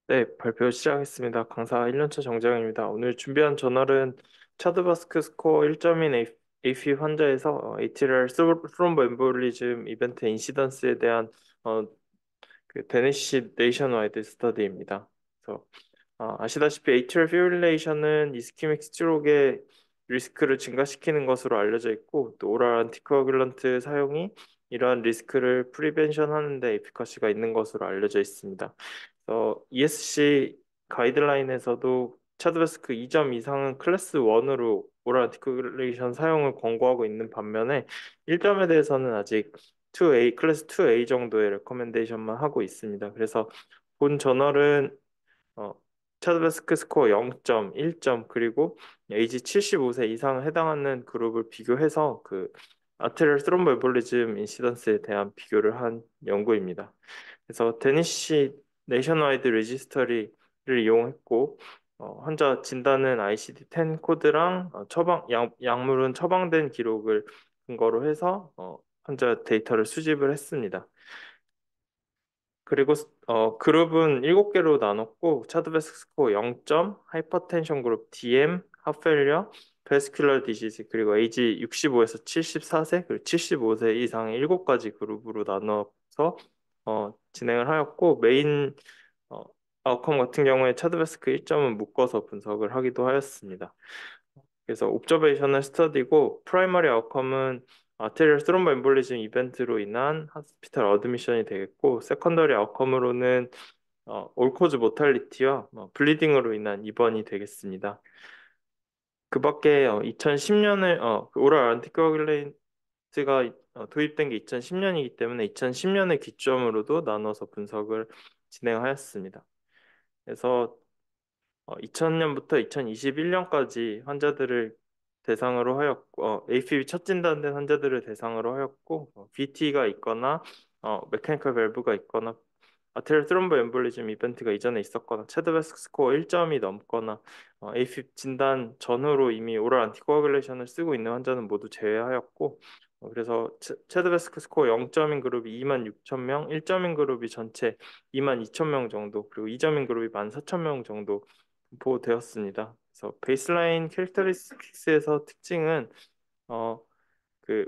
네, 발표 시작하겠습니다. 강사 1년차 정재영입니다. 오늘 준비한 저널은 차드바스크 스코어 1점인 AP 환자에서 AT를 스롬보 엠볼리즘 이벤트 인시던스에 대한 어, 그 데니시 네이션와이드 스터디입니다. 그래서 아시다시피 에이트럴 피브릴레이션은 이스키믹 스트로크의 리스크를 증가시키는 것으로 알려져 있고 또 오랄 안티코아귤런트 사용이 이러한 리스크를 프리벤션 하는데 에피커시가 있는 것으로 알려져 있습니다. ESC 가이드라인에서도 차드베스크 2점 이상은 클래스 1으로 오랄 안티코아귤레이션 사용을 권고하고 있는 반면에 1점에 대해서는 아직 2A, 클래스 2A 정도의 레커멘데이션만 하고 있습니다. 그래서 본 저널은 어, 차드베스크 스코어 0점, 1점, 그리고 에이지 75세 이상 해당하는 그룹을 비교해서 그 아테리얼 스롬보 에볼리즘 인시던스에 대한 비교를 한 연구입니다. 그래서 데니시 내셔널와이드 레지스터리를 이용했고 환자 진단은 ICD-10 코드랑 약물은 처방된 기록을 근거로 해서 환자 데이터를 수집을 했습니다. 그리고 그룹은 7개로 나눴고 차드베스크 스코어 0점, 하이퍼텐션 그룹 DM, 하펠리어, 베스큘러 디지즈 그리고 에이지 65에서 74세 그리고 75세 이상의 7가지 그룹으로 나눠서 진행을 하였고 메인 어, 아웃컴 같은 경우에 차드베스크 1점은 묶어서 분석을 하기도 하였습니다. 그래서 옵저베이셔널 스터디고 프라이머리 아웃컴은 아테리얼 스롬보 엠볼리즘 이벤트로 인한 하스피탈 어드미션이 되겠고 세컨더리 아웃컴으로는 올코즈 모탈리티와 블리딩으로 인한 입원이 되겠습니다. 그 밖에 2010년에 오랄 안티코아귤레이트가 도입된 게 2010년이기 때문에 2010년의 기점으로도 나눠서 분석을 진행하였습니다. 그래서 2000년부터 2021년까지 환자들을 대상으로 하였고, APB 첫 진단된 환자들을 대상으로 하였고, VT가 있거나, 메카니컬 밸브가 있거나, 아테리얼 트롬보 엠볼리즘 이벤트가 이전에 있었거나, 체드베스크 스코어 1점이 넘거나, AFib 진단 전후로 이미 오랄 안티코아귤레이션을 쓰고 있는 환자는 모두 제외하였고, 그래서 체드베스크 스코어 0점인 그룹이 2만 6천 명, 1점인 그룹이 전체 2만 2천 명 정도, 그리고 2점인 그룹이 1만 4천 명 정도 보되었습니다. 그래서 베이스라인 캐릭터리스틱스에서 특징은 어, 그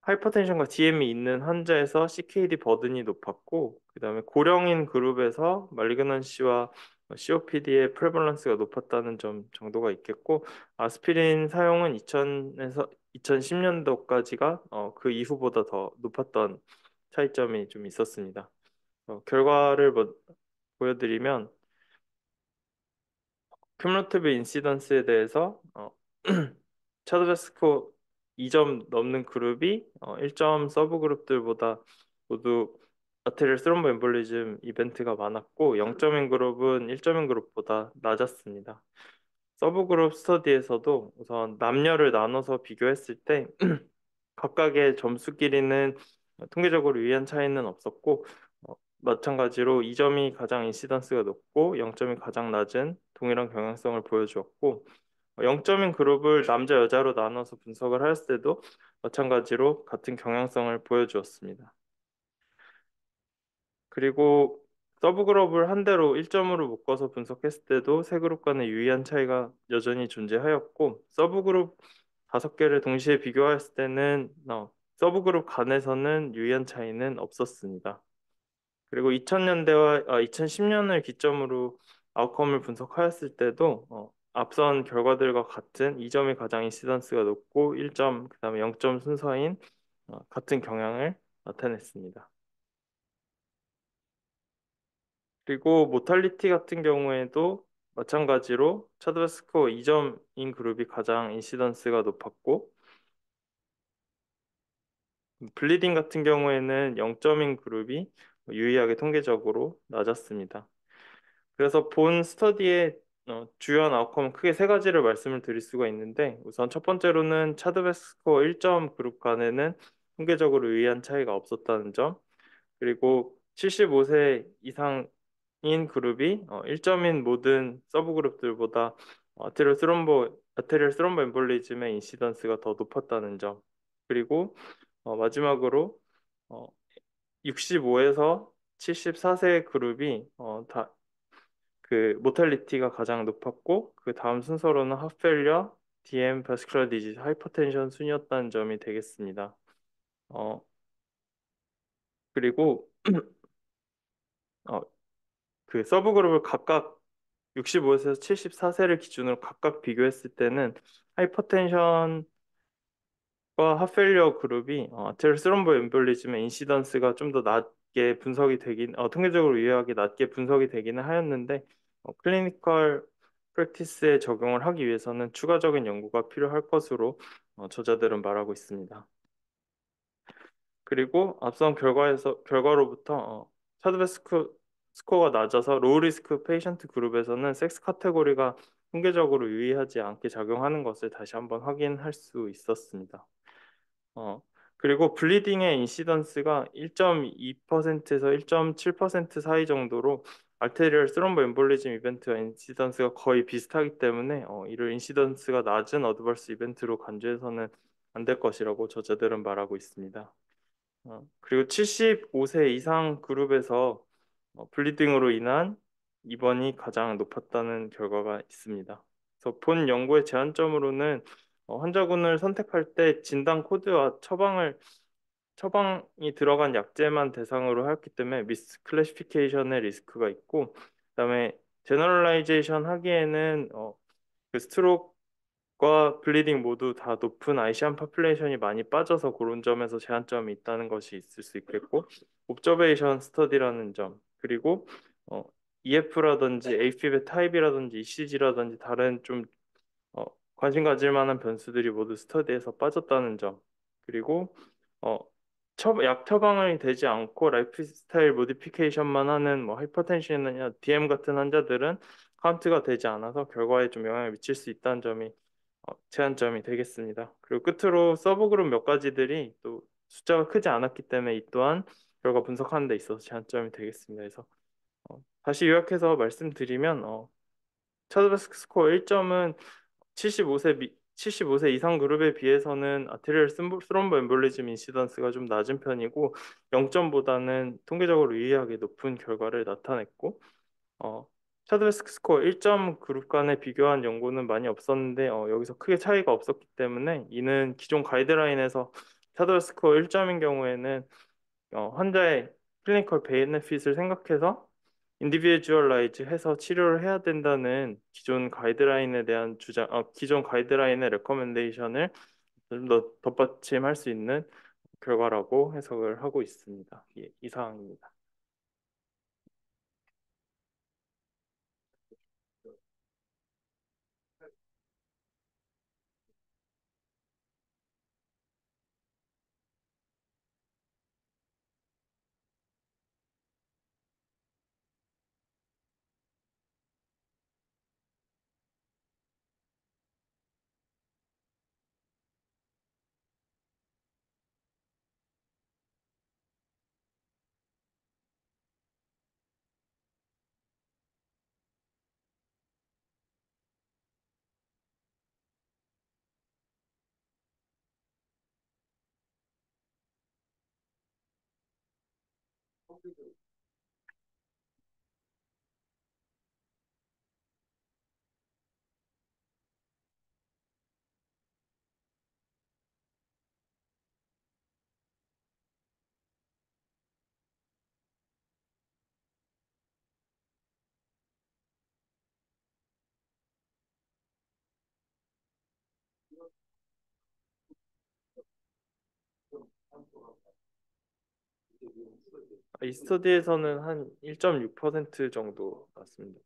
하이퍼텐션과 DM이 있는 환자에서 CKD 버든이 높았고 그다음에 고령인 그룹에서 말리그넌시와 COPD의 프레벌런스가 높았다는 점 정도가 있겠고 아스피린 사용은 2000에서 2010년도까지가 그 이후보다 더 높았던 차이점이 좀 있었습니다. 결과를 보여드리면 큐뮬러티브 인시던스에 대해서 차드베스코 2점 넘는 그룹이 1점 서브 그룹들보다 모두 아테리얼 스롬보 엠볼리즘 이벤트가 많았고 0점인 그룹은 1점인 그룹보다 낮았습니다. 서브 그룹 스터디에서도 우선 남녀를 나눠서 비교했을 때 각각의 점수 길이는 통계적으로 유의한 차이는 없었고 마찬가지로 2점이 가장 인시던스가 높고 0점이 가장 낮은 동일한 경향성을 보여주었고 0점인 그룹을 남자 여자로 나눠서 분석을 하였을 때도 마찬가지로 같은 경향성을 보여주었습니다. 그리고 서브 그룹을 한 대로 1점으로 묶어서 분석했을 때도 세 그룹 간의 유의한 차이가 여전히 존재하였고 서브 그룹 5개를 동시에 비교하였을 때는 서브 그룹 간에서는 유의한 차이는 없었습니다. 그리고 2000년대와 2010년을 기점으로 아웃컴을 분석하였을 때도 앞선 결과들과 같은 2점이 가장 인시던스가 높고 1점 그다음에 0점 순서인 같은 경향을 나타냈습니다. 그리고 모탈리티 같은 경우에도 마찬가지로 차드베스코 2점인 그룹이 가장 인시던스가 높았고 블리딩 같은 경우에는 0점인 그룹이 유의하게 통계적으로 낮았습니다. 그래서 본 스터디의 주요한 아웃컴은 크게 세 가지를 말씀을 드릴 수가 있는데 우선 첫 번째로는 차드베스코 1점 그룹 간에는 통계적으로 유의한 차이가 없었다는 점 그리고 75세 이상인 그룹이 1점인 모든 서브 그룹들보다 아테리얼 스롬보 엠볼리즘의 인시던스가 더 높았다는 점 그리고 마지막으로 65에서 74세 그룹이 그 모탈리티가 가장 높았고 그 다음 순서로는 하펠리어, DM, 바스큘러 디지즈, 하이퍼텐션 순이었다는 점이 되겠습니다. 어, 그리고 어, 그 서브그룹을 각각 65세에서 74세를 기준으로 각각 비교했을 때는 하이퍼텐션과 하펠리어 그룹이 아테로스롬보 엠볼리즘의 인시던스가 좀 더 낮게 분석이 되긴 통계적으로 유효하게 낮게 분석이 되기는 하였는데 클리니컬 프랙티스에 적용을 하기 위해서는 추가적인 연구가 필요할 것으로 저자들은 말하고 있습니다. 그리고 앞선 결과로부터 차드베스크 스코어가 낮아서 로우 리스크 페이션트 그룹에서는 섹스 카테고리가 통계적으로 유의하지 않게 작용하는 것을 다시 한번 확인할 수 있었습니다. 어, 그리고 블리딩의 인시던스가 1.2%에서 1.7% 사이 정도로 알테리얼 스롬보 엠볼리즘 이벤트와 인시던스가 거의 비슷하기 때문에 이를 인시던스가 낮은 어드버스 이벤트로 간주해서는 안 될 것이라고 저자들은 말하고 있습니다. 그리고 75세 이상 그룹에서 블리딩으로 인한 입원이 가장 높았다는 결과가 있습니다. 그래서 본 연구의 제한점으로는 환자군을 선택할 때 진단 코드와 처방이 들어간 약제만 대상으로 하였기 때문에 미스 클래시피케이션의 리스크가 있고, 그다음에 제너럴라이제이션 하기에는 그 스트로크와 블리딩 모두 다 높은 아이시안 파퓰레이션이 많이 빠져서 그런 점에서 제한점이 있다는 것이 있을 수 있겠고, 옵저베이션 스터디라는 점, 그리고 어, EF라든지 AFib의 타입이라든지 ECG라든지 다른 좀 어, 관심 가질 만한 변수들이 모두 스터디에서 빠졌다는 점. 그리고 어, 약 처방이 되지 않고 라이프스타일 모디피케이션만 하는 뭐 하이퍼텐션이나 DM 같은 환자들은 카운트가 되지 않아서 결과에 좀 영향을 미칠 수 있다는 점이 제한점이 되겠습니다. 그리고 끝으로 서브그룹 몇 가지들이 또 숫자가 크지 않았기 때문에 이 또한 결과 분석하는 데 있어서 제한점이 되겠습니다. 그래서 다시 요약해서 말씀드리면 차드바스크 스코어 1점은 75세 이상 그룹에 비해서는 아테리얼 스롬보 엠볼리즘 인시던스가 좀 낮은 편이고 0점보다는 통계적으로 유의하게 높은 결과를 나타냈고 어, 차드베스크 스코어 1점 그룹 간에 비교한 연구는 많이 없었는데 여기서 크게 차이가 없었기 때문에 이는 기존 가이드라인에서 차드베스크 스코어 1점인 경우에는 환자의 클리니컬 베네핏을 생각해서 인디비주얼라이즈 해서 치료를 해야 된다는 기존 가이드라인에 대한 기존 가이드라인의 레커멘데이션을 좀 더 덧받침할 수 있는 결과라고 해석을 하고 있습니다. 예, 이상입니다. 이 스터디에서는 한 1.6% 정도 났습니다.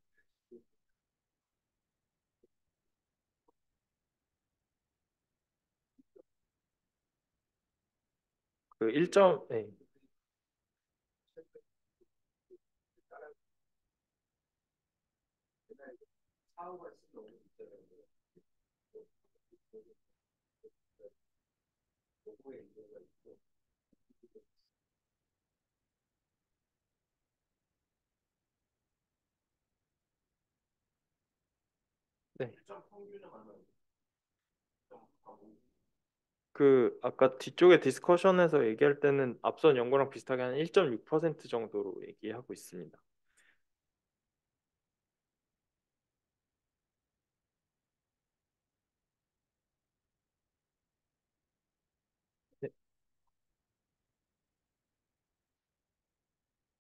그 1점, 네. 네. 그 아까 뒤쪽에 디스커션에서 얘기할 때는 앞선 연구랑 비슷하게 한 1.6% 정도로 얘기하고 있습니다.